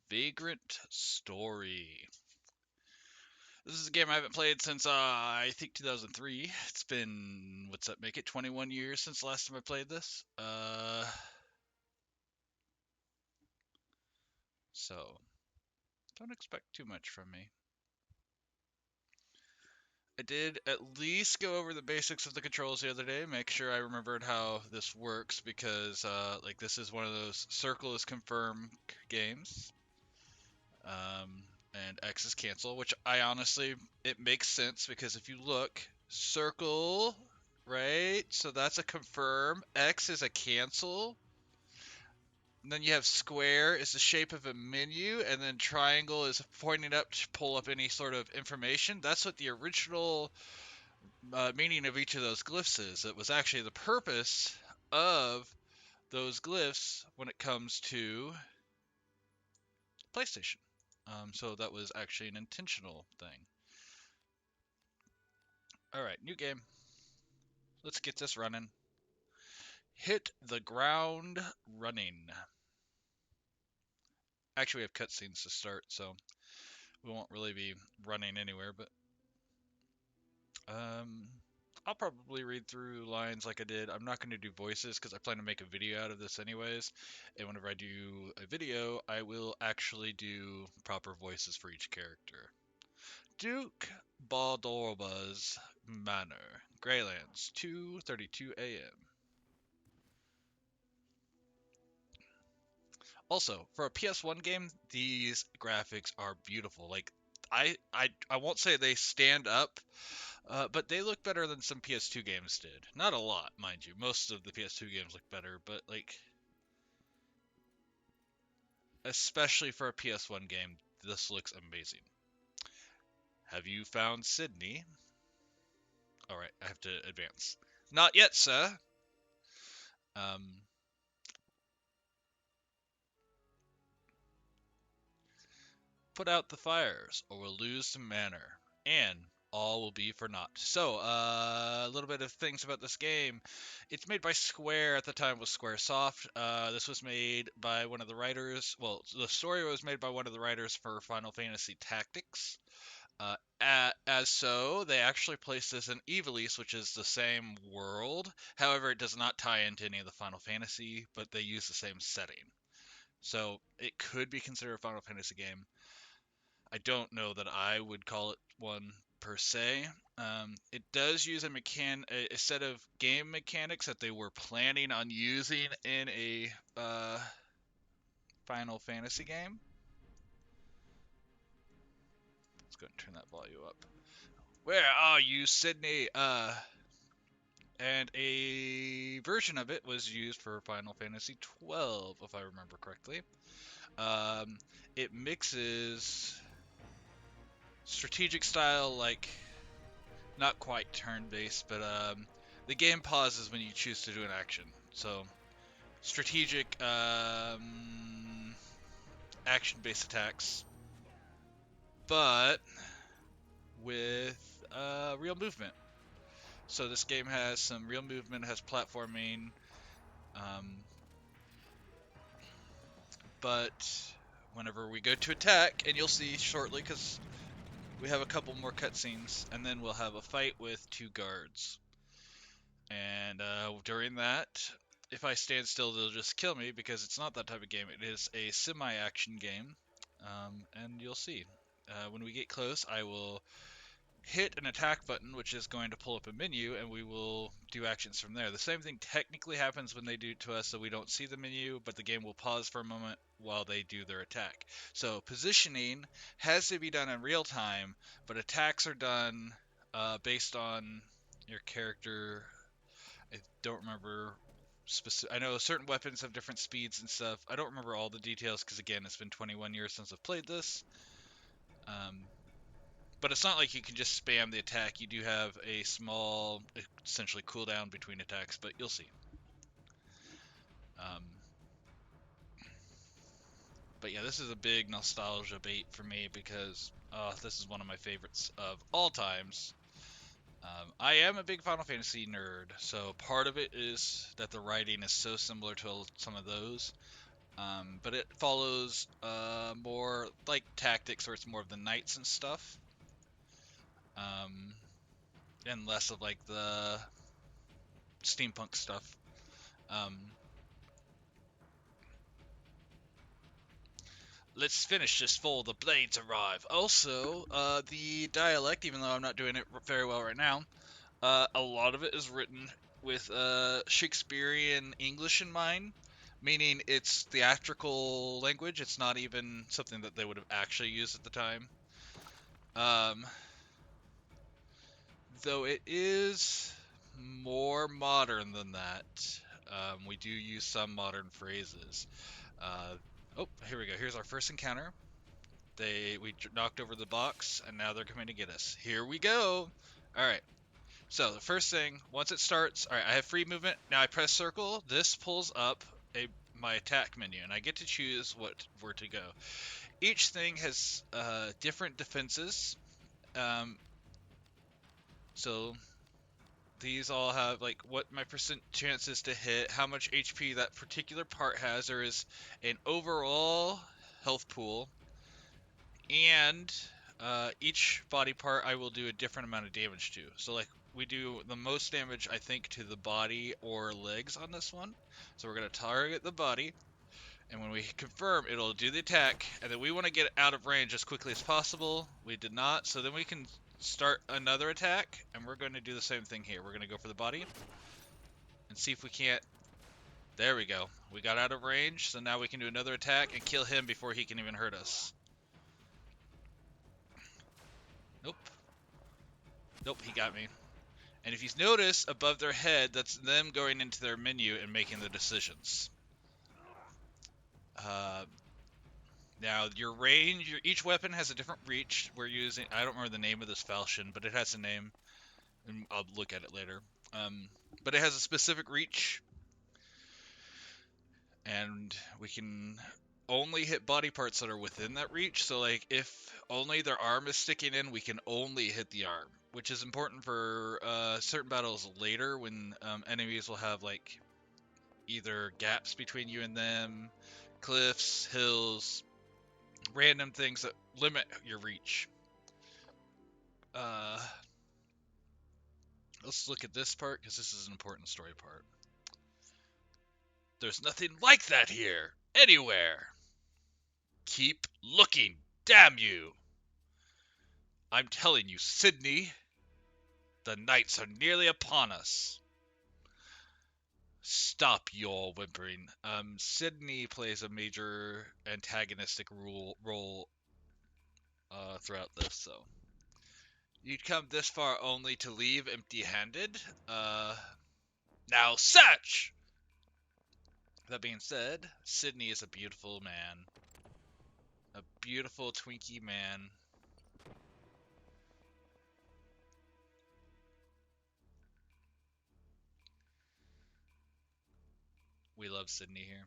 Vagrant Story. This is a game I haven't played since I think 2003. It's been, what's that make it, 21 years since the last time I played this. So don't expect too much from me. I did at least go over the basics of the controls the other day, make sure I remembered how this works because like this is one of those circle is confirm games. And X is cancel, which I honestly, it makes sense because if you look, circle, right? So that's a confirm. X is a cancel. And then you have square is the shape of a menu, and then triangle is pointing up to pull up any sort of information. That's what the original meaning of each of those glyphs is. It was actually the purpose of those glyphs when it comes to PlayStation. So that was actually an intentional thing. All right, new game. Let's get this running. Hit the ground running. Actually, we have cutscenes to start, so we won't really be running anywhere, but um, I'll probably read through lines like I did. I'm not going to do voices because I plan to make a video out of this anyways, and whenever I do a video, I will actually do proper voices for each character. Duke Baldorba's Manor, Greylands, 2:32 a.m. Also, for a PS1 game, these graphics are beautiful. Like, I won't say they stand up, but they look better than some PS2 games did. Not a lot, mind you. Most of the PS2 games look better, but like, especially for a PS1 game, this looks amazing. Have you found Sydney? All right, I have to advance. Not yet, sir. Um, Put out the fires, or we'll lose the manor, and all will be for naught. So, a little bit of things about this game. It's made by Square. At the time, was SquareSoft. This was made by one of the writers. Well, the story was made by one of the writers for Final Fantasy Tactics. As so, they actually placed this in Ivalice, which is the same world. However, it does not tie into any of the Final Fantasy, but they use the same setting. So it could be considered a Final Fantasy game. I don't know that I would call it one per se. It does use a set of game mechanics that they were planning on using in a Final Fantasy game. Let's go and turn that volume up. Where are you, Sydney? And a version of it was used for Final Fantasy 12, if I remember correctly. Um, it mixes strategic style, like not quite turn-based, but the game pauses when you choose to do an action. So strategic action-based attacks, but with real movement. So this game has some real movement, has platforming, um, but whenever we go to attack, and you'll see shortly, because we have a couple more cutscenes, and then we'll have a fight with two guards. And during that, if I stand still, they'll just kill me because it's not that type of game. It is a semi-action game, and you'll see. When we get close, I will hit an attack button, which is going to pull up a menu, and we will do actions from there. The same thing technically happens when they do to us, so we don't see the menu, but the game will pause for a moment while they do their attack. So positioning has to be done in real time, but attacks are done based on your character. I don't remember specific. I know certain weapons have different speeds and stuff. I don't remember all the details because again, it's been 21 years since I've played this. Um, but it's not like you can just spam the attack. You do have a small, essentially cooldown between attacks, but you'll see. Um, but yeah, this is a big nostalgia bait for me because this is one of my favorites of all times. I am a big Final Fantasy nerd, so part of it is that the writing is so similar to some of those. But it follows more like tactics, where it's more of the knights and stuff, um, and less of like the steampunk stuff. Um, let's finish this before the blades arrive. Also, the dialect, even though I'm not doing it very well right now, a lot of it is written with Shakespearean English in mind, meaning it's theatrical language. It's not even something that they would have actually used at the time. Um, though it is more modern than that. We do use some modern phrases. Uh, oh, here we go. Here's our first encounter. We knocked over the box, and now they're coming to get us. Here we go. All right. So the first thing, once it starts, all right, I have free movement. Now I press circle. This pulls up my attack menu, and I get to choose where to go. Each thing has different defenses. Um, so these all have like what my percent chances to hit, how much HP that particular part has. There is an overall health pool, and each body part I will do a different amount of damage to. So like we do the most damage I think to the body or legs on this one. So we're gonna target the body, and when we confirm, it'll do the attack, and then we want to get out of range as quickly as possible. We did not, so then we can start another attack, and we're going to do the same thing here. We're going to go for the body and see if we can't. There we go. We got out of range, so now we can do another attack and kill him before he can even hurt us. Nope. Nope, he got me. And if you notice, above their head, that's them going into their menu and making the decisions. Uh, Now, your range, each weapon has a different reach. We're using, I don't remember the name of this falchion, but it has a name, and I'll look at it later. But it has a specific reach, and we can only hit body parts that are within that reach. So, like, if only their arm is sticking in, we can only hit the arm, which is important for certain battles later when enemies will have, like, either gaps between you and them, cliffs, hills, random things that limit your reach. Uh, let's look at this part, because this is an important story part. There's nothing like that here, anywhere. Keep looking, damn you! I'm telling you, Sydney, the nights are nearly upon us. Stop your whimpering. Sydney plays a major antagonistic role throughout this, so. You'd come this far only to leave empty-handed? Now search! That being said, Sydney is a beautiful man. A beautiful Twinkie man. We love Sydney here.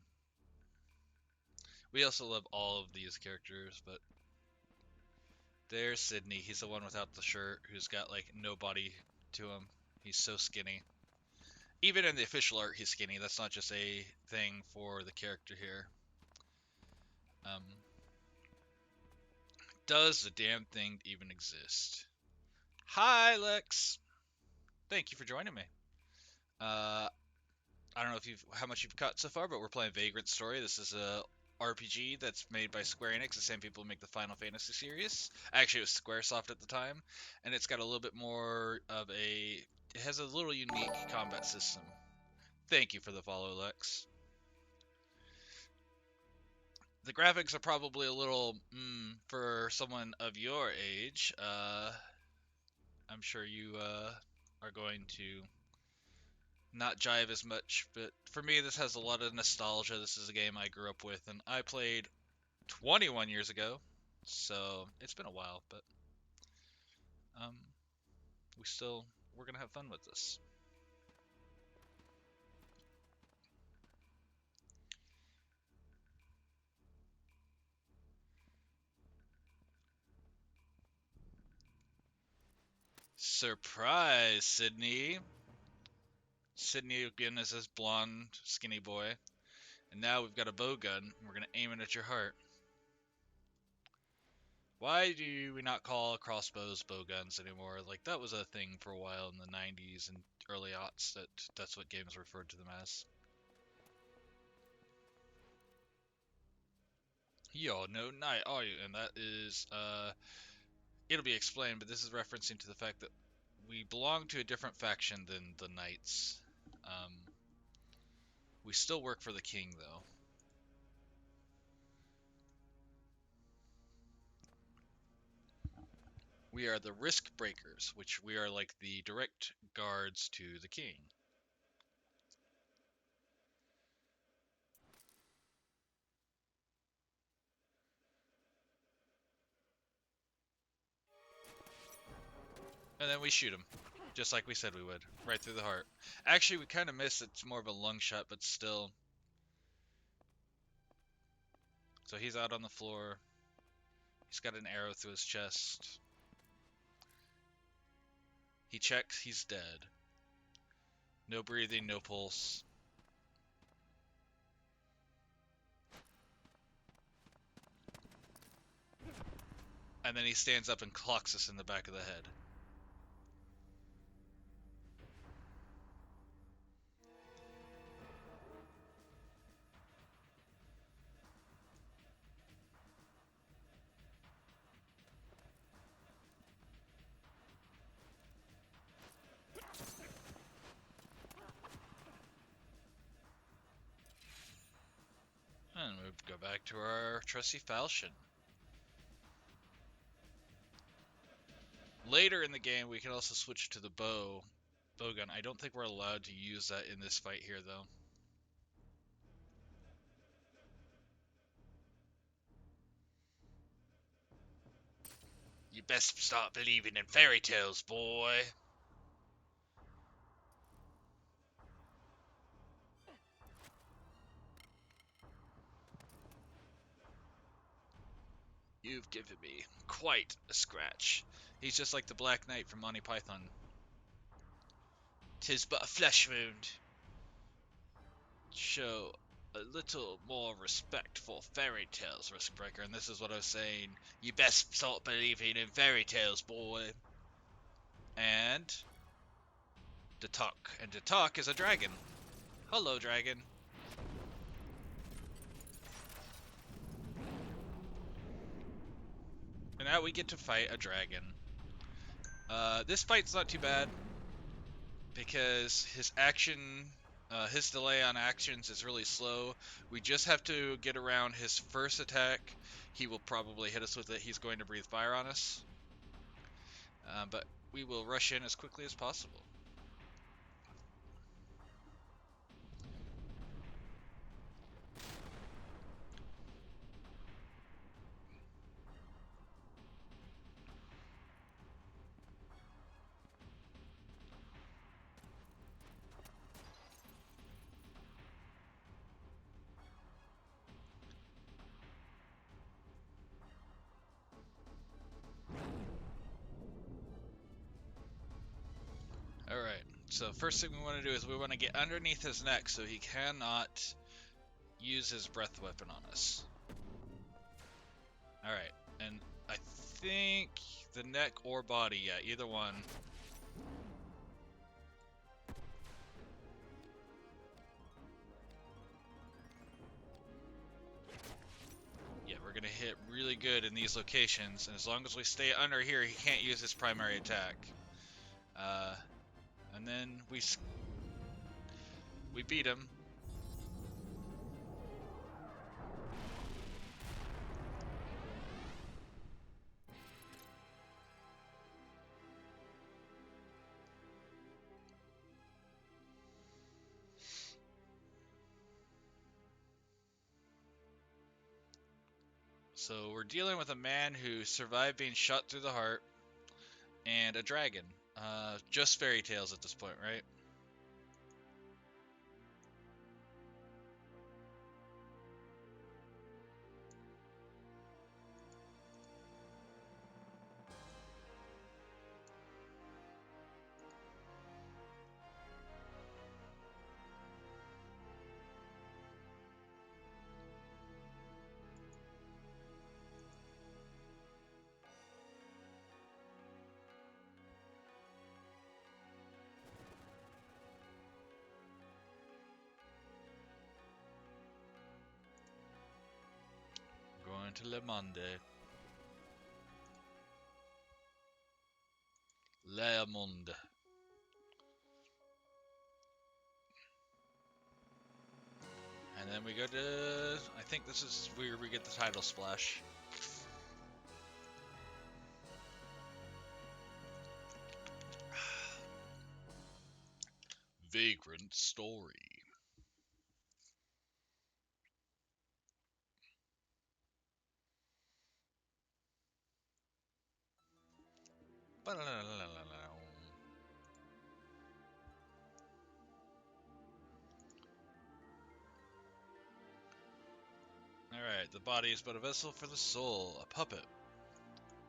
We also love all of these characters, but there's Sydney. He's the one without the shirt who's got like no body to him. He's so skinny. Even in the official art, he's skinny. That's not just a thing for the character here. Does the damn thing even exist? Hi, Lex. Thank you for joining me. I don't know how much you've caught so far, but we're playing Vagrant Story. This is a RPG that's made by Square Enix, the same people who make the Final Fantasy series. Actually, it was Squaresoft at the time, and it's got a little bit more of a. It has a little unique combat system. Thank you for the follow, Lex. The graphics are probably a little for someone of your age. I'm sure you are going to not jive as much, but for me, this has a lot of nostalgia. This is a game I grew up with, and I played 21 years ago, so it's been a while, but um, we're gonna have fun with this. Surprise, Sydney. Sydney again is this blonde, skinny boy. And now we've got a bow gun. We're going to aim it at your heart. Why do we not call crossbows bow guns anymore? Like, that was a thing for a while in the 90s and early aughts. That's what games referred to them as. Yo, no knight, are you? And that is, it'll be explained, but this is referencing to the fact that we belong to a different faction than the knights. We still work for the king, though. We are the risk breakers, which we are like the direct guards to the king. And then we shoot him, just like we said we would, right through the heart. Actually, we kind of miss. It's more of a lung shot, but still. So he's out on the floor. He's got an arrow through his chest. He checks. He's dead. No breathing, no pulse. And then he stands up and clocks us in the back of the head. And we go back to our trusty falchion. Later in the game, we can also switch to the bowgun. I don't think we're allowed to use that in this fight here, though. You best start believing in fairy tales, boy. You've given me quite a scratch. He's just like the Black Knight from Monty Python. 'Tis but a flesh wound. Show a little more respect for fairy tales, Riskbreaker. And this is what I was saying. You best start believing in fairy tales, boy. And Datok. And Datok is a dragon. Hello, dragon. And now we get to fight a dragon. This fight's not too bad because his delay on actions is really slow. We just have to get around his first attack. He will probably hit us with it. He's going to breathe fire on us. But we will rush in as quickly as possible. Alright, so first thing we want to do is we want to get underneath his neck so he cannot use his breath weapon on us. Alright, and I think the neck or body, yeah, either one. Yeah, we're gonna hit really good in these locations, and as long as we stay under here, he can't use his primary attack. And then we beat him. So we're dealing with a man who survived being shot through the heart and a dragon. Just fairy tales at this point, right? Return to Le Monde. Le Monde. And then we go to... I think this is where we get the title splash. Vagrant Story. Alright, the body is but a vessel for the soul, a puppet,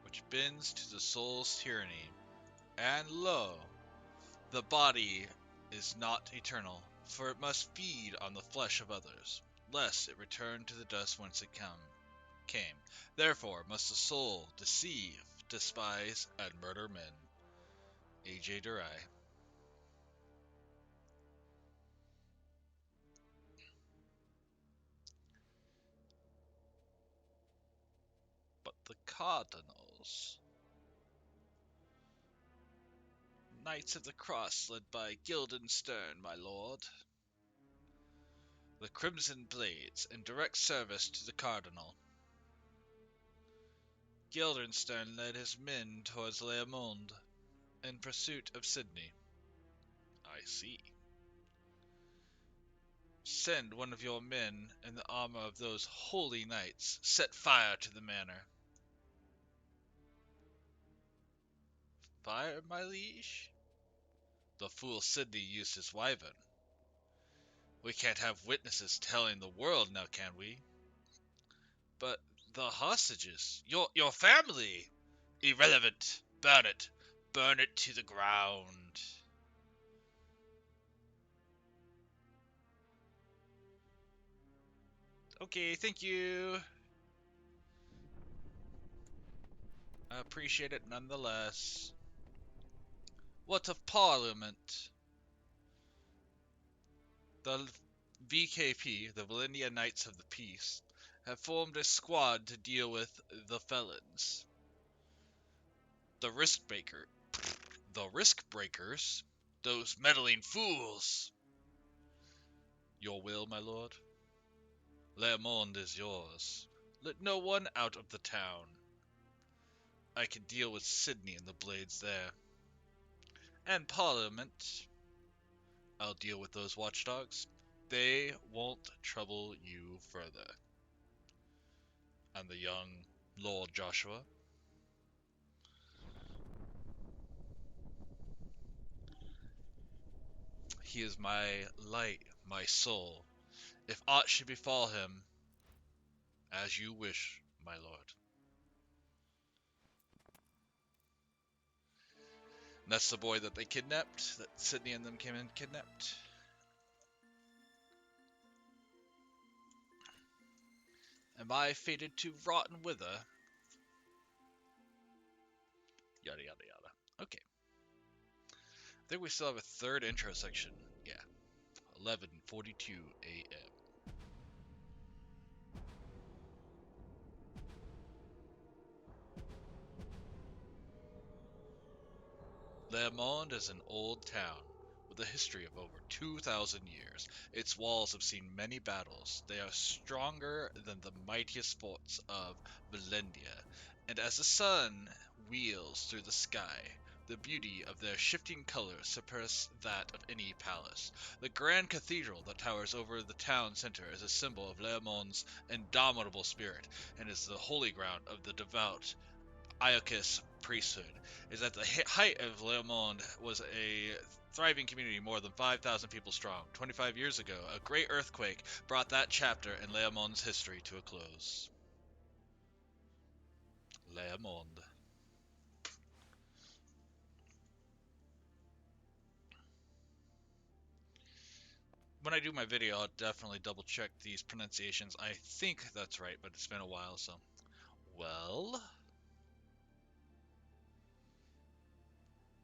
which bends to the soul's tyranny. And lo, the body is not eternal, for it must feed on the flesh of others, lest it return to the dust whence it came. Therefore must the soul deceive, despise, and murder men. A.J. Durai. But the Cardinals... Knights of the Cross led by Guildenstern, my lord. The Crimson Blades in direct service to the Cardinal. Guildenstern led his men towards Le Monde in pursuit of Sydney. I see. Send one of your men in the armor of those holy knights. Set fire to the manor. Fire, my liege? The fool Sydney used his wyvern. We can't have witnesses telling the world now, can we? But the hostages, your family! Irrelevant! Burn it! Burn it to the ground! Okay, thank you! I appreciate it nonetheless. What of Parliament? The VKP, the Valindia Knights of the Peace, have formed a squad to deal with the felons. The risk breakers, those meddling fools. Your will, my lord? Le Monde is yours. Let no one out of the town. I can deal with Sydney and the blades there. And Parliament, I'll deal with those watchdogs. They won't trouble you further. And the young Lord Joshua? He is my light, my soul. If aught should befall him, as you wish, my lord. And that's the boy that they kidnapped, that Sydney and them came in and kidnapped. Am I fated to rot and wither? Yada yada yada. Okay. I think we still have a third intro section. Yeah. 11:42 a.m. Le Monde is an old town with a history of over 2,000 years. Its walls have seen many battles. They are stronger than the mightiest forts of Valendia, and as the sun wheels through the sky, the beauty of their shifting colors surpasses that of any palace. The grand cathedral that towers over the town center is a symbol of Le Monde's indomitable spirit, and is the holy ground of the devout Iocus priesthood. Is at the height of Le Monde was a thriving community more than 5,000 people strong. 25 years ago, a great earthquake brought that chapter in Le Monde's history to a close. Le Monde. When I do my video, I'll definitely double check these pronunciations. I think that's right, but it's been a while, so. Well,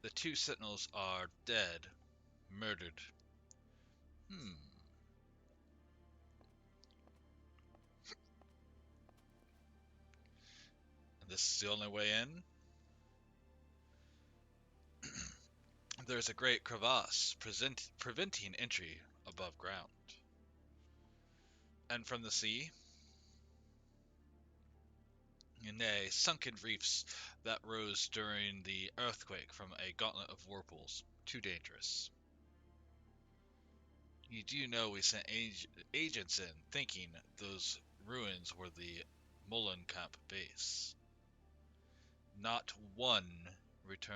the two sentinels are dead, murdered. This is the only way in. There's a great crevasse preventing entry above ground. And from the sea, nay, sunken reefs that rose during the earthquake from a gauntlet of whirlpools. Too dangerous. You do know we sent agents in, thinking those ruins were the Molenkamp base. Not one returned.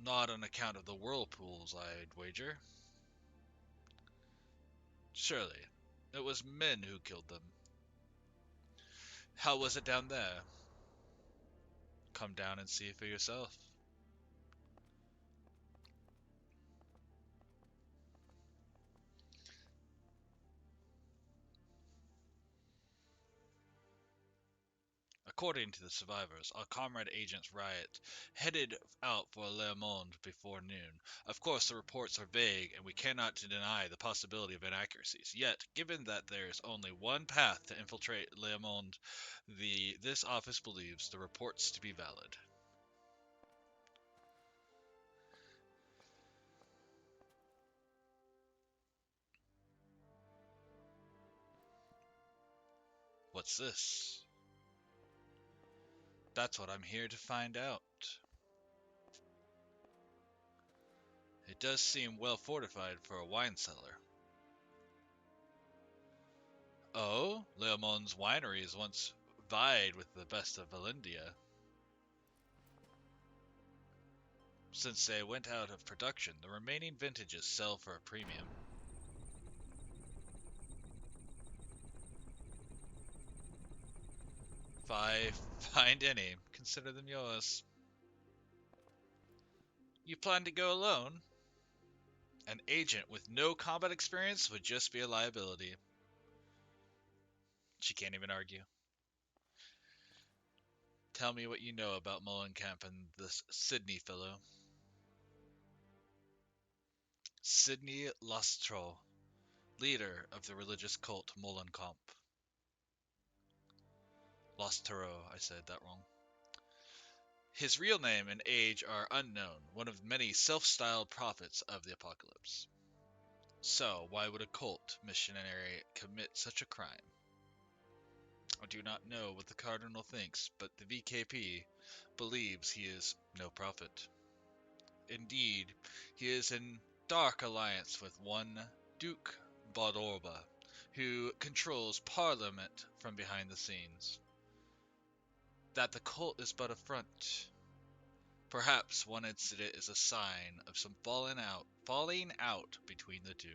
Not on account of the whirlpools, I'd wager. Surely, it was men who killed them. How was it down there? Come down and see for yourself. According to the survivors, our comrade agents Riot headed out for Le Monde before noon. Of course, the reports are vague, and we cannot deny the possibility of inaccuracies. Yet, given that there is only one path to infiltrate Le Monde, this office believes the reports to be valid. What's this? That's what I'm here to find out. It does seem well fortified for a wine cellar. Oh, Leomon's wineries once vied with the best of Valindia. Since they went out of production, the remaining vintages sell for a premium. If I find any, consider them yours. You plan to go alone? An agent with no combat experience would just be a liability. She can't even argue. Tell me what you know about Molenkamp and this Sydney fellow. Sydney Lostro, leader of the religious cult Molenkamp. Lostero, I said that wrong. His real name and age are unknown, one of many self-styled prophets of the apocalypse. So, why would a cult missionary commit such a crime? I do not know what the Cardinal thinks, but the VKP believes he is no prophet. Indeed, he is in dark alliance with one Duke Bodorba, who controls Parliament from behind the scenes. That the cult is but a front. Perhaps one incident is a sign of some falling out between the two.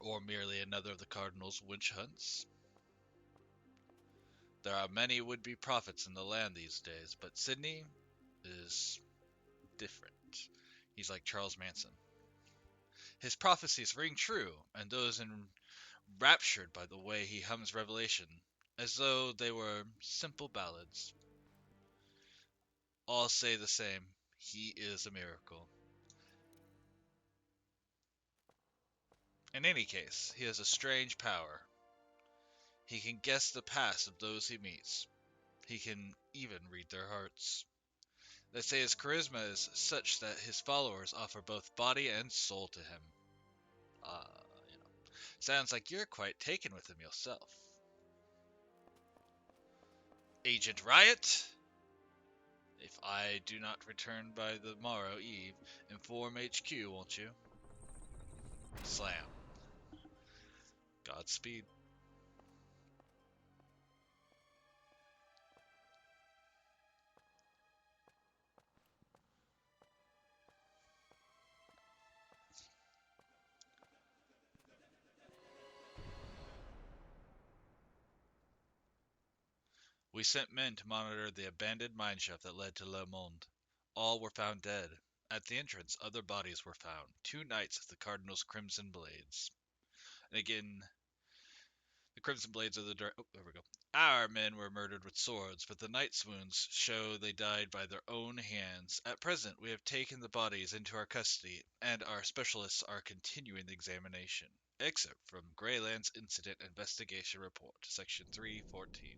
Or merely another of the Cardinal's witch hunts. There are many would-be prophets in the land these days, but Sydney is different. He's like Charles Manson. His prophecies ring true, and those enraptured by the way he hums Revelation, as though they were simple ballads. All say the same, he is a miracle. In any case, he has a strange power. He can guess the past of those he meets. He can even read their hearts. They say his charisma is such that his followers offer both body and soul to him. Uh, you know, sounds like you're quite taken with him yourself. Agent Riot? If I do not return by the morrow eve, inform HQ, won't you? Slam. Godspeed. We sent men to monitor the abandoned mineshaft that led to Le Monde. All were found dead. At the entrance, other bodies were found. 2 knights of the Cardinal's Crimson Blades. And again, The crimson blades of the dark. Oh, there we go. Our men were murdered with swords, but the knight's wounds show they died by their own hands. At present, we have taken the bodies into our custody, and our specialists are continuing the examination. Excerpt from Greyland's Incident Investigation Report, Section 314.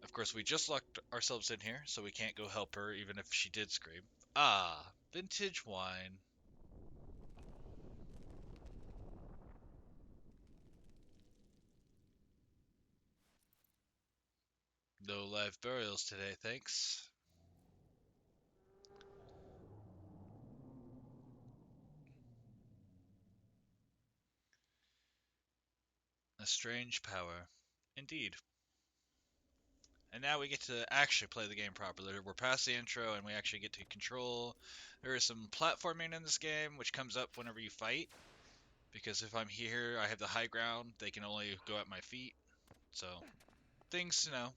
Of course, we just locked ourselves in here, so we can't go help her, even if she did scream. Ah, vintage wine. No live burials today, thanks. A strange power. Indeed. And now we get to actually play the game properly. We're past the intro and we actually get to control. There is some platforming in this game, which comes up whenever you fight. Because if I'm here, I have the high ground. They can only go at my feet. So, things to know.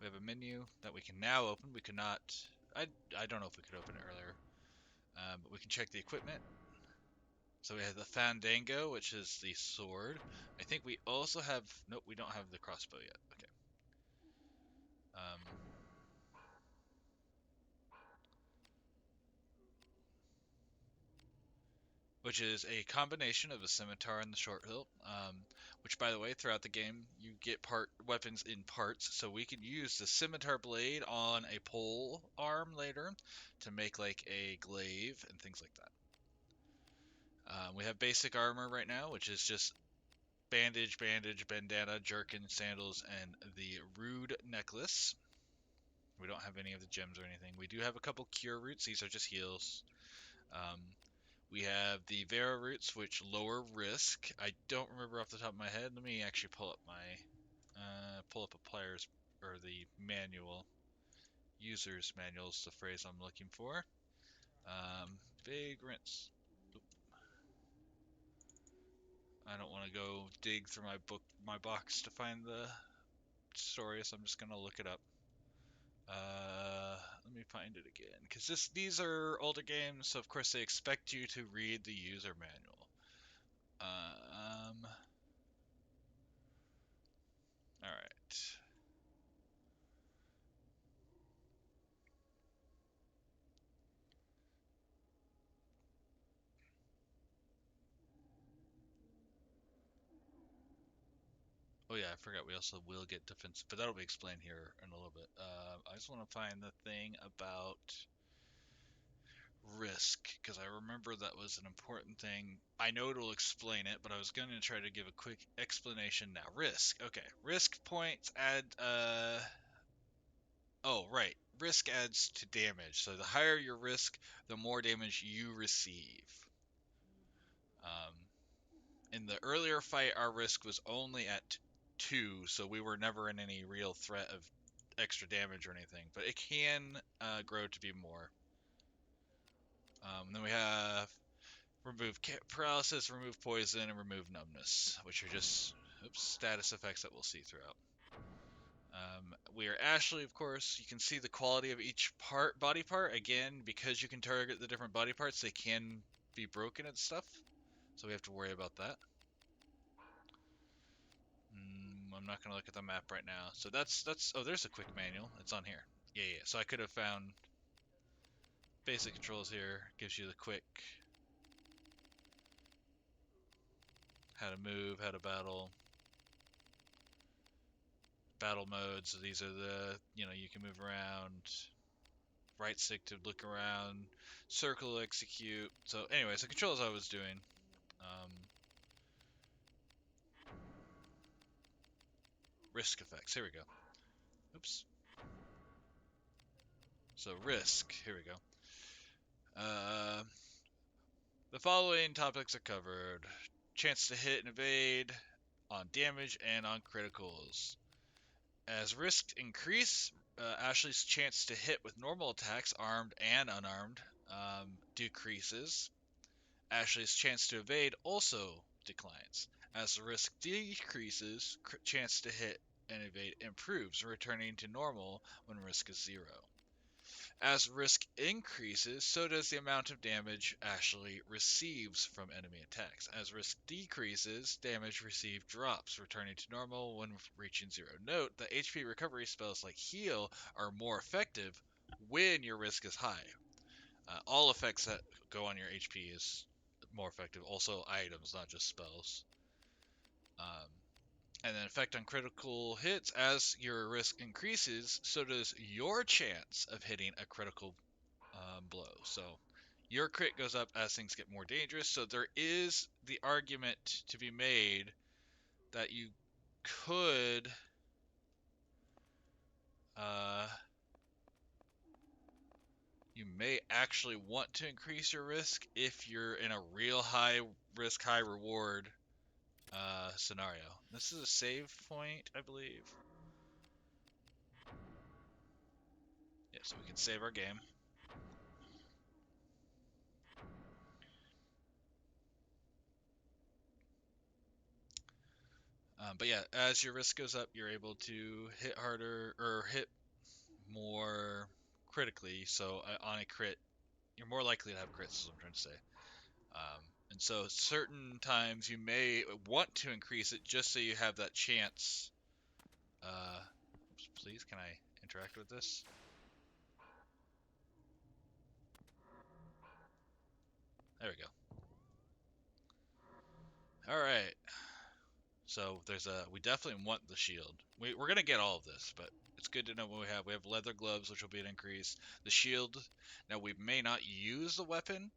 We have a menu that we can now open. We could not. I don't know if we could open it earlier. But we can check the equipment. So we have the Fandango, which is the sword. I think we also have. Nope, we don't have the crossbow yet. Okay. Um, which is a combination of a scimitar and the short hilt. Which, by the way, throughout the game you get weapons in parts, so we can use the scimitar blade on a pole arm later to make like a glaive and things like that. We have basic armor right now, which is just bandage, bandana, jerkin, sandals, and the rude necklace. We don't have any of the gems or anything. We do have a couple cure roots. These are just heals. Um, We have the Vera roots, which lower risk. I don't remember off the top of my head. Let me actually pull up a player's or the manual. User's manual is the phrase I'm looking for. Vagrants. I don't want to go dig through my box to find the story, so I'm just gonna look it up. Let me find it again, because these are older games, so of course they expect you to read the user manual. All right. Oh yeah, I forgot we also will get defensive, but that'll be explained here in a little bit. I just want to find the thing about risk, because I remember that was an important thing. I know it'll explain it, but I was going to try to give a quick explanation now. Risk. Okay. Risk points add, oh, right. Risk adds to damage. So the higher your risk, the more damage you receive. Um, in the earlier fight, our risk was only at 2, so we were never in any real threat of extra damage or anything, but it can grow to be more. Then we have remove paralysis, remove poison, and remove numbness, which are just status effects that we'll see throughout. We are Ashley, of course. You can see the quality of each body part. Again, because you can target the different body parts, they can be broken and stuff, so we have to worry about that. I'm not gonna look at the map right now. So that's oh, there's a quick manual. It's on here. Yeah. So I could have found basic controls here. Gives you the quick how to move, how to battle modes. So these are the you can move around. Right stick to look around. Circle to execute. So anyway, so controls I was doing. Risk effects. Here we go. Oops. So risk. Here we go. The following topics are covered: chance to hit and evade, on damage, and on criticals. As risks increase, Ashley's chance to hit with normal attacks, armed and unarmed, decreases. Ashley's chance to evade also declines. As the risk decreases, chance to hit and evade improves, returning to normal when risk is 0. As risk increases, so does the amount of damage Ashley receives from enemy attacks. As risk decreases, damage received drops, returning to normal when reaching zero. Note that HP recovery spells like heal are more effective when your risk is high. All effects that go on your HP is more effective. Also items, not just spells. Um, and then effect on critical hits. As your risk increases, so does your chance of hitting a critical blow. So your crit goes up as things get more dangerous. So there is the argument to be made that could uh, you may actually want to increase your risk if you're in a real high risk, high reward scenario. This is a save point, I believe. Yeah, so we can save our game. But yeah, as your risk goes up, you're able to hit harder or hit more critically. So on a crit, you're more likely to have crits, is what I'm trying to say. And so certain times you may want to increase it just so you have that chance. Please, can I interact with this? There we go. All right. So we definitely want the shield. We're gonna get all of this, but it's good to know what we have. We have leather gloves, which will be an increase. The shield. Now we may not use the weapon.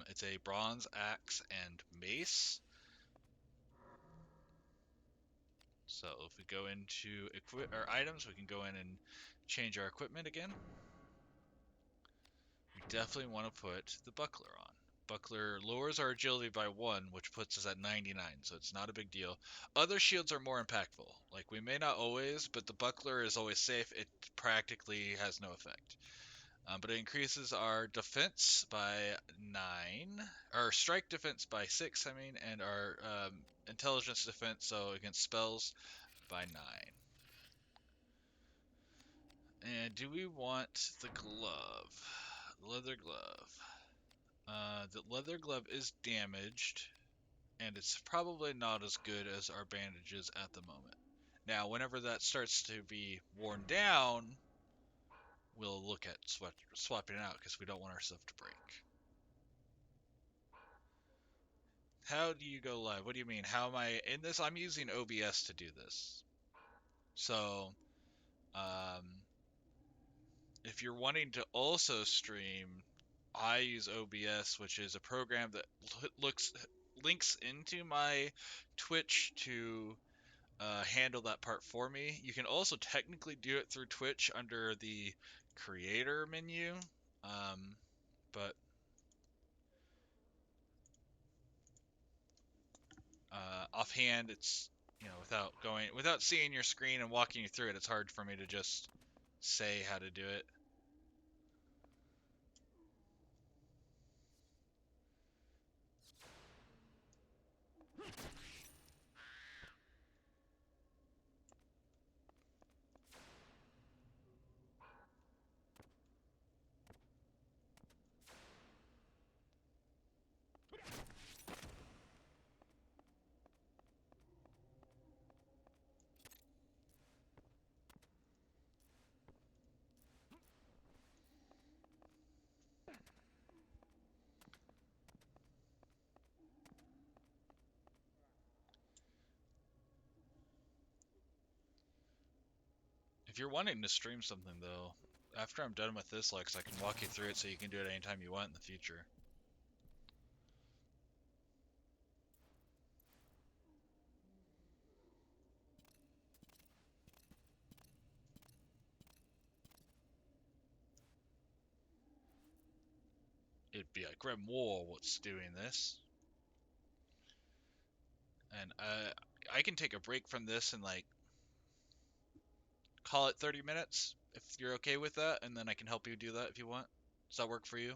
It's a bronze axe and mace. So if we go into our items, we can go in and change our equipment again. We definitely want to put the buckler on. Buckler lowers our agility by 1, which puts us at 99, so it's not a big deal. Other shields are more impactful. Like, we may not always, but the buckler is always safe. It practically has no effect. But it increases our defense by 9, our strike defense by 6, and our intelligence defense, so against spells, by 9. And do we want the glove? Leather glove. The leather glove is damaged, and it's probably not as good as our bandages at the moment. Now, whenever that starts to be worn down, we'll look at swapping it out because we don't want our stuff to break. How do you go live? What do you mean? How am I in this? I'm using OBS to do this. So, if you're wanting to also stream, I use OBS, which is a program that links into my Twitch to handle that part for me. You can also technically do it through Twitch under the creator menu, but offhand, it's without seeing your screen and walking you through it, it's hard for me to just say how to do it. If you're wanting to stream something, though, after I'm done with this, Lex, I can walk you through it so you can do it anytime you want in the future. It'd be a Grimoire what's doing this. And I can take a break from this and, like, call it 30 minutes, if you're okay with that, and then I can help you do that if you want. Does that work for you?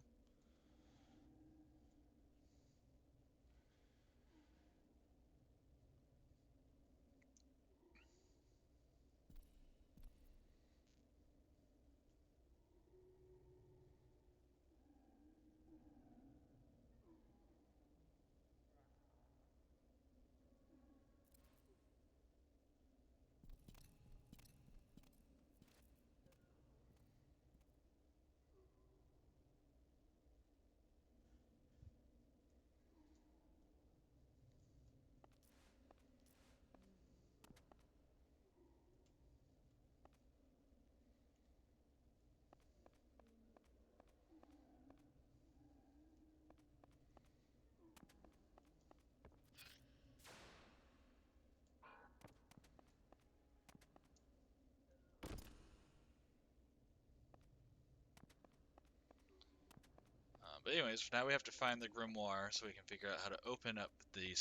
But anyways, now we have to find the grimoire so we can figure out how to open up the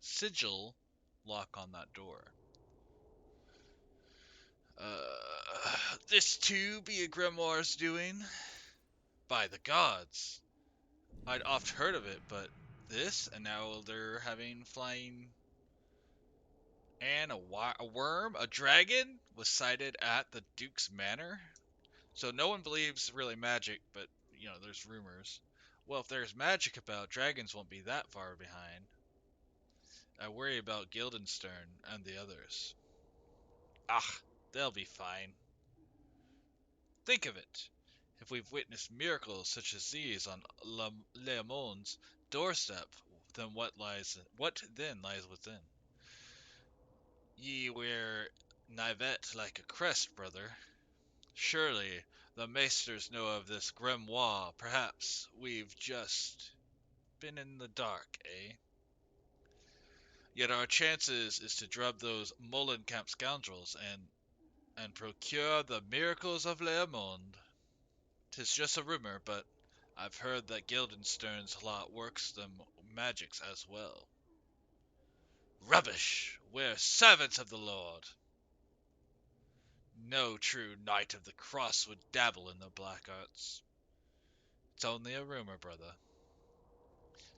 sigil lock on that door. This too be a grimoire's doing? By the gods! I'd oft heard of it, but this, and now they're having flying... And a worm, a dragon, was sighted at the Duke's Manor? So no one believes really magic, but, there's rumors. Well, if there's magic about, dragons won't be that far behind. I worry about Guildenstern and the others. Ah, they'll be fine. Think of it. If we've witnessed miracles such as these on Leomond's doorstep, then what then lies within? Ye wear Nivet like a crest, brother. Surely the maesters know of this grimoire. Perhaps we've just been in the dark, eh? Yet our chances is to drub those Molenkamp scoundrels and procure the miracles of Leomond. 'Tis just a rumor, but I've heard that Guildenstern's lot works them magics as well. Rubbish! We're servants of the Lord. No true knight of the cross would dabble in the black arts. It's only a rumor, brother.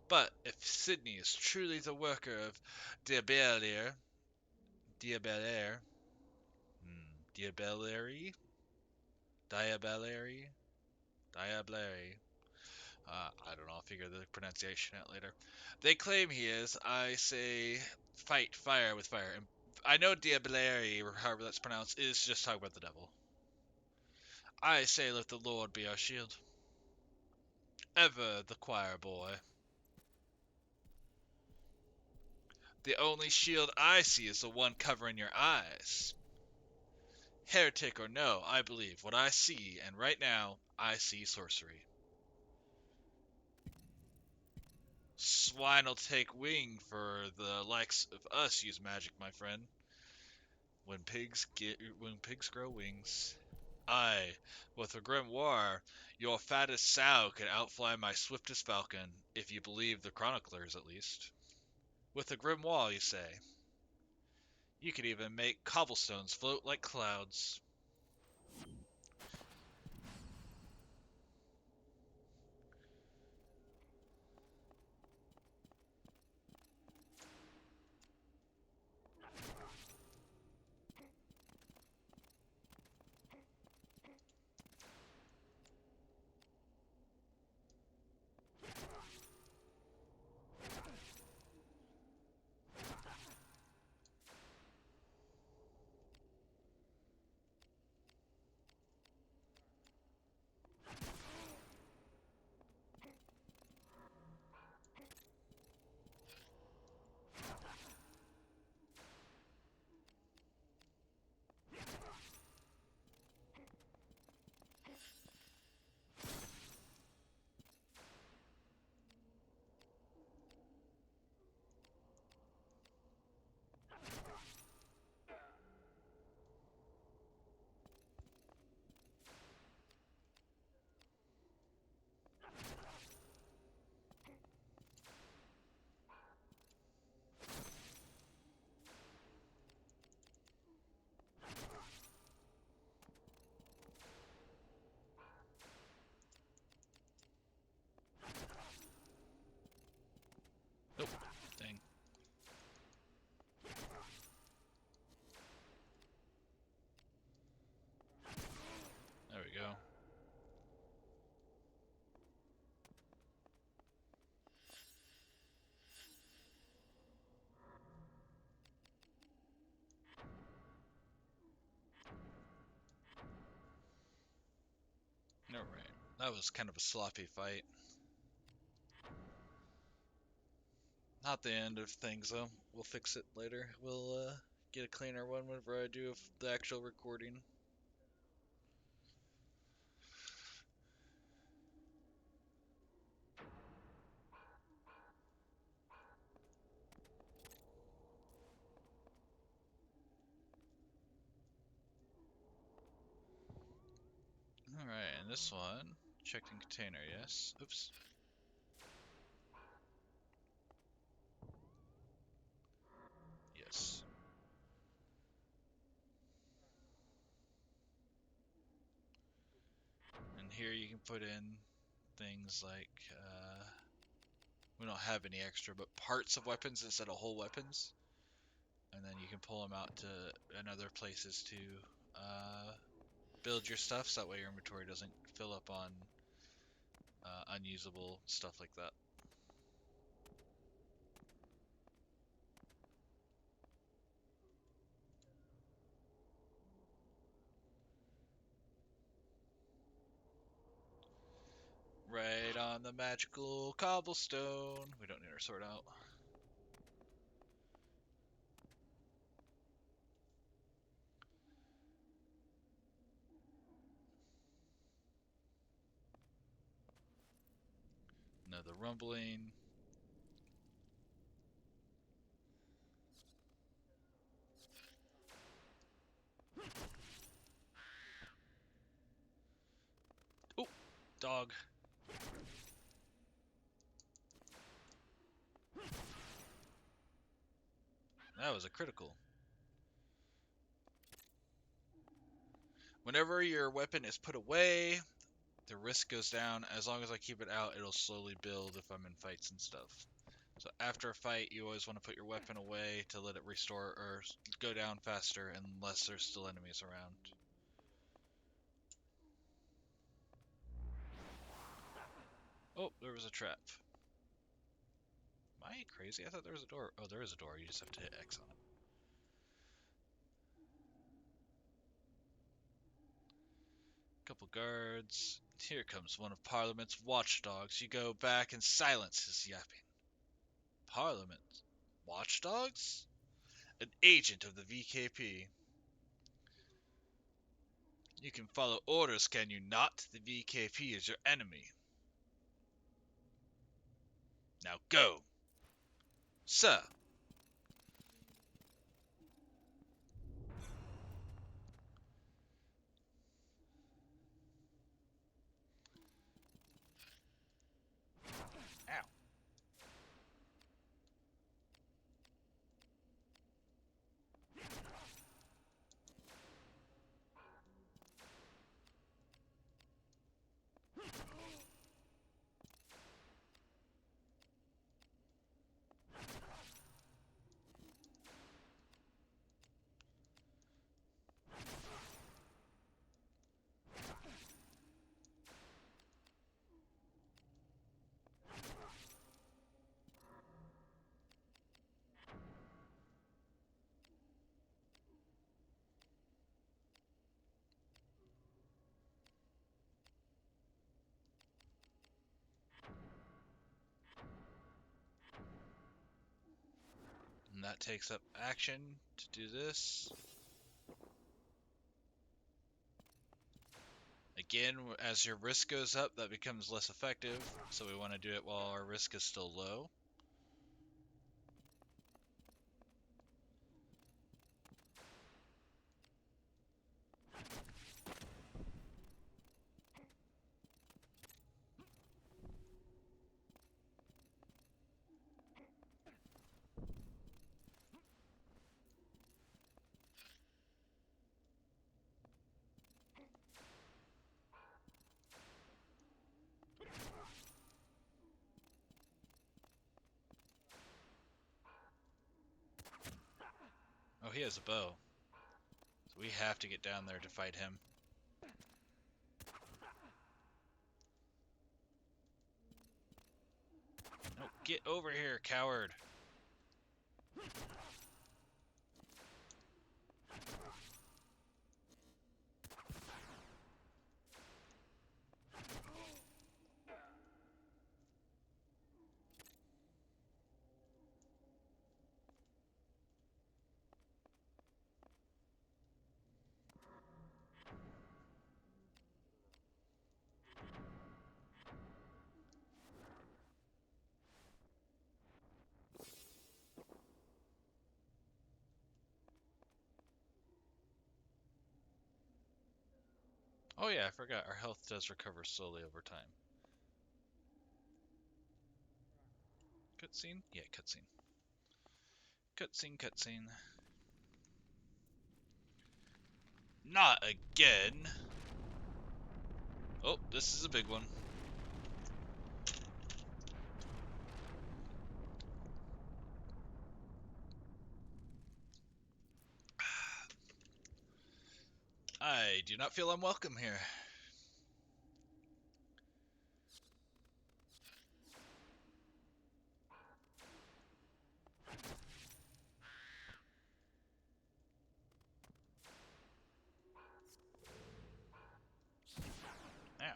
But if Sidney is truly the worker of Diabellier, Diabellier, Diabelleri, Diabelleri, Diableri, I don't know, I'll figure the pronunciation out later. They claim he is. I say fight fire with fire. And I know Diabelleri, or however that's pronounced, is just talking about the devil. I say let the Lord be our shield. Ever the choir boy. The only shield I see is the one covering your eyes. Heretic or no, I believe what I see, and right now, I see sorcery. Swine'll take wing for the likes of us use magic, my friend. When pigs grow wings. Aye, with a grimoire, your fattest sow could outfly my swiftest falcon, if you believe the chroniclers at least. With a grimoire, you say. You could even make cobblestones float like clouds. Oh, dang. There we go. Alright. That was kind of a sloppy fight. Not the end of things, though. We'll fix it later. We'll get a cleaner one whenever I do the actual recording. Alright, and this one Checked in container, yes. Oops. Yes. And here you can put in things like, we don't have any extra, but parts of weapons instead of whole weapons. And then you can pull them out to and other places to build your stuff, so that way your inventory doesn't fill up on unusable stuff like that. Right on the magical cobblestone. We don't need our sword out. Another rumbling. Oh, dog. That was a critical. Whenever your weapon is put away, the risk goes down. As long as I keep it out, it'll slowly build if I'm in fights and stuff. So after a fight, you always want to put your weapon away to let it restore or go down faster unless there's still enemies around. Oh, there was a trap. Am I crazy? I thought there was a door. Oh, there is a door. You just have to hit X on it. Couple guards. Here comes one of Parliament's watchdogs. You go back and silence his yapping. Parliament? Watchdogs? An agent of the VKP. You can follow orders, can you not? The VKP is your enemy. Now go! Sir! Ow. And that takes up action to do this. Again, as your risk goes up, that becomes less effective, so we want to do it while our risk is still low. Oh, he has a bow. So we have to get down there to fight him. No, get over here, coward! Oh yeah, I forgot. Our health does recover slowly over time. Cutscene? Yeah, cutscene. Cutscene, cutscene. Not again! Oh, this is a big one. I do not feel unwelcome here. Now.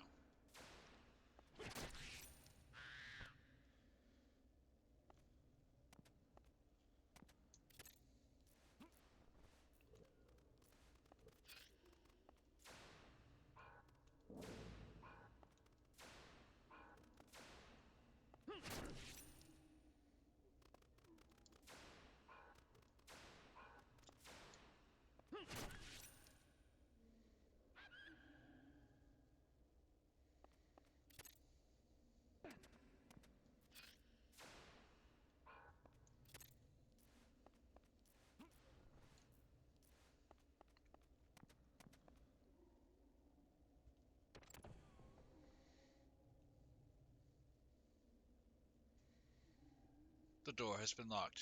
The door has been locked.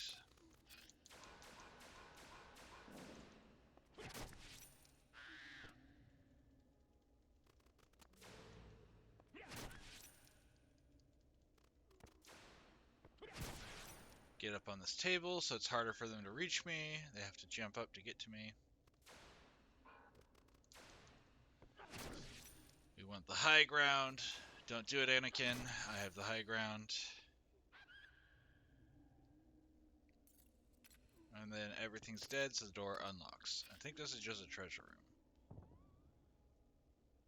Get up on this table so it's harder for them to reach me. They have to jump up to get to me. We want the high ground. Don't do it, Anakin. I have the high ground. And then everything's dead, so the door unlocks. I think this is just a treasure room.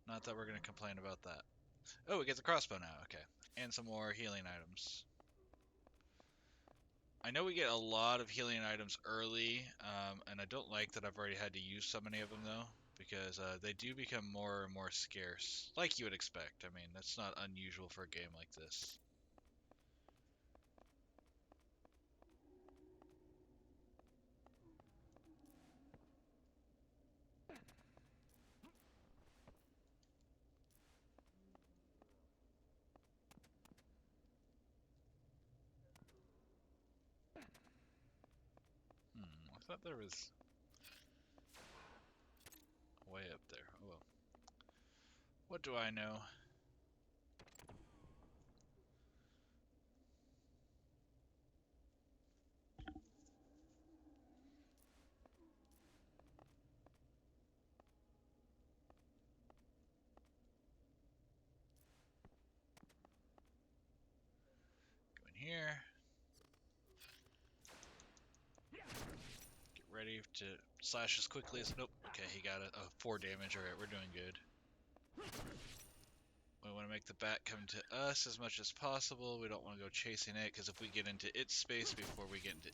Not that we're going to complain about that. Oh, we get the crossbow now. Okay. And some more healing items. I know we get a lot of healing items early, and I don't like that I've already had to use so many of them, though, because they do become more and more scarce, like you would expect. I mean, that's not unusual for a game like this. I thought there was way up there. Oh well. What do I know? Go in here. Get ready to slash as quickly as... Nope. Okay, he got it. Oh, 4 damage. Alright, we're doing good. We want to make the bat come to us as much as possible. We don't want to go chasing it, because if we get into its space before we get into...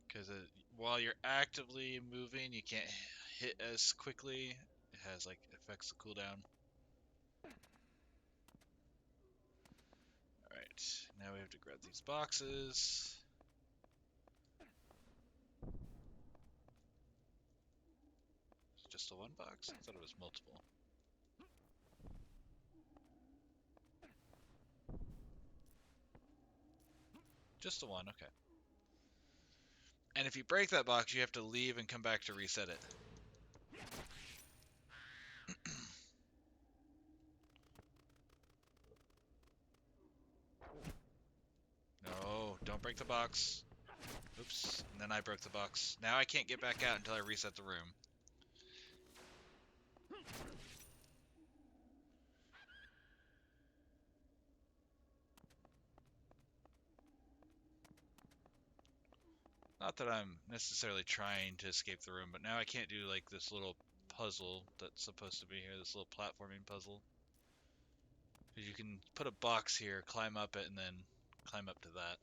Because while you're actively moving, you can't hit as quickly. It has, like, affects the cooldown. Alright, now we have to grab these boxes. It's just a one box? I thought it was multiple. Just the one, okay. And if you break that box, you have to leave and come back to reset it. No, don't break the box. Oops, and then I broke the box. Now I can't get back out until I reset the room. Not that I'm necessarily trying to escape the room, but now I can't do like this little puzzle that's supposed to be here, this little platforming puzzle. Because you can put a box here, climb up it, and then climb up to that.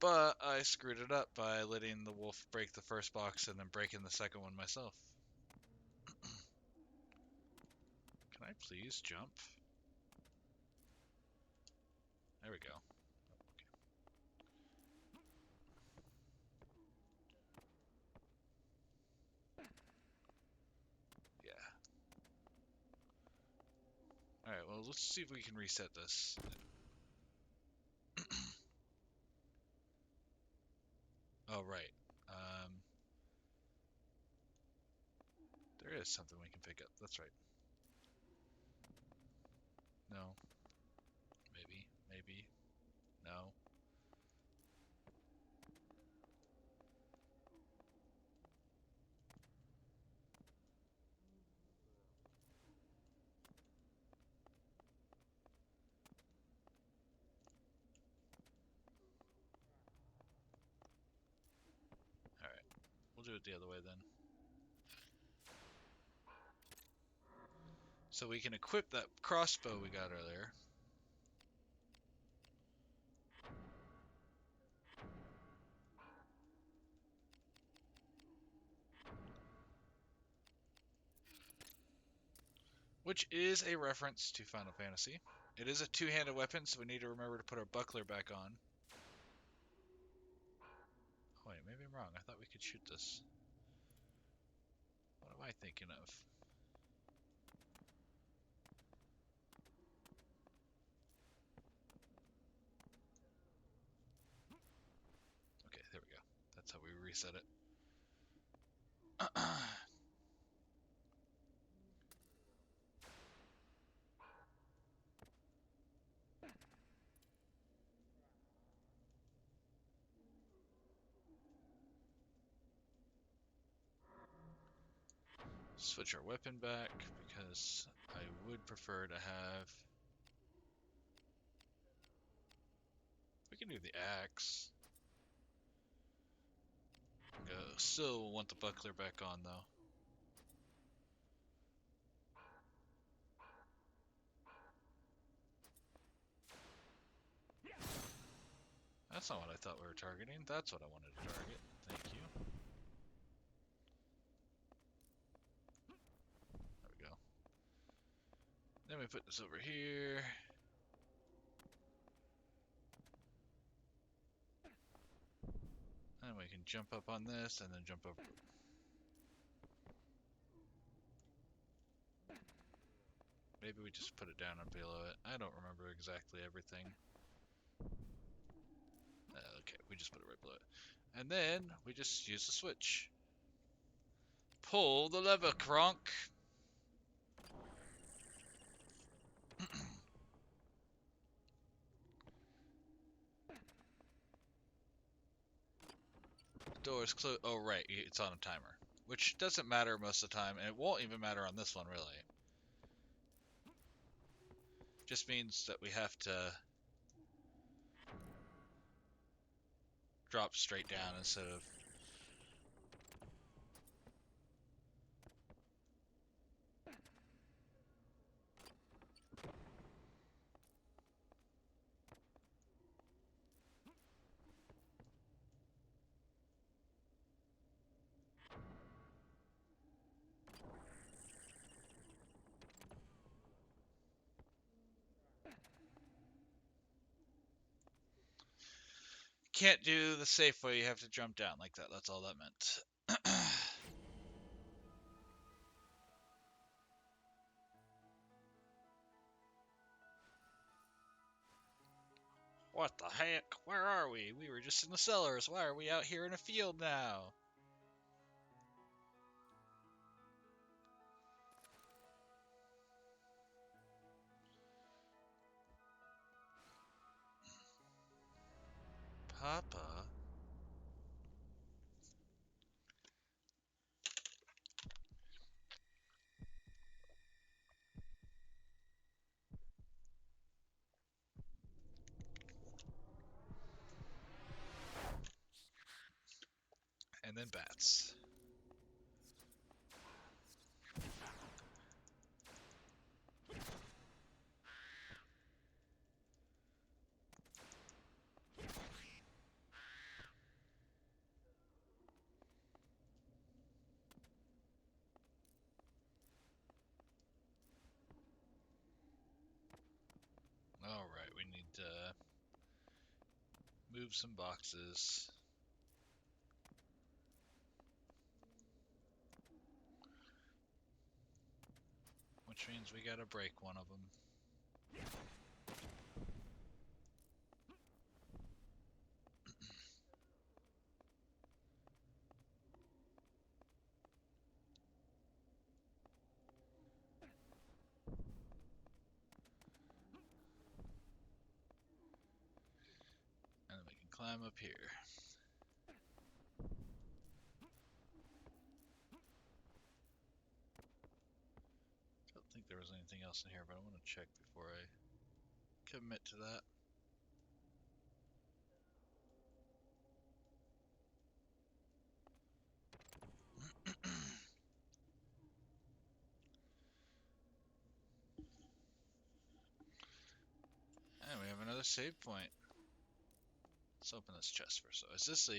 But I screwed it up by letting the wolf break the first box and then breaking the second one myself. Can I please jump? There we go. Yeah. Alright, well, let's see if we can reset this. Oh, right. There is something we can pick up. That's right. No. Maybe. Maybe. No. Alright. We'll do it the other way then. So we can equip that crossbow we got earlier. Which is a reference to Final Fantasy. It is a two-handed weapon, so we need to remember to put our buckler back on. Oh, wait, maybe I'm wrong. I thought we could shoot this. What am I thinking of? Okay, there we go. That's how we reset it. Switch our weapon back because I would prefer to have. We can do the axe. Still want the buckler back on though. That's not what I thought we were targeting. That's what I wanted to target. Thank you. There we go. Then we put this over here. And we can jump up on this and then jump over. Maybe we just put it down and below it. I don't remember exactly everything. Okay, we just put it right below it. And then we just use the switch. Pull the lever, Kronk. Door's closed. Oh, right, it's on a timer. Which doesn't matter most of the time, and it won't even matter on this one, really. Just means that we have to drop straight down instead of... Can't do the safe way, you have to jump down like that. That's all that meant. What the heck? Where are we? We were just in the cellars. Why are we out here in a field now? Papa? And then bats. need to move some boxes. Which means we gotta break one of them. And then we can climb up here. Don't think there was anything else in here, but I want to check before I commit to that. And we have another save point. Let's open this chest first. So is this a,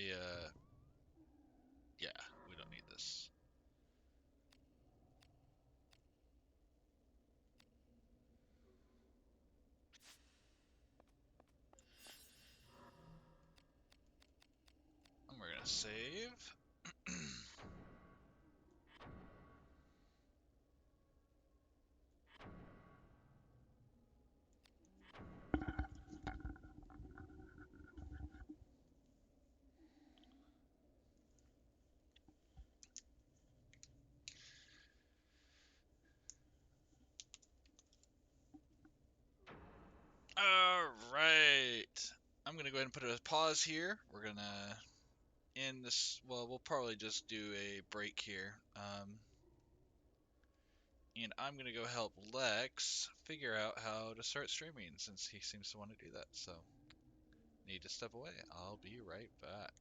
yeah, we don't need this. And we're gonna save. Alright. I'm gonna go ahead and put a pause here. We're gonna end this, well, we'll probably just do a break here. And I'm gonna go help Lex figure out how to start streaming since he seems to want to do that. So, need to step away. I'll be right back.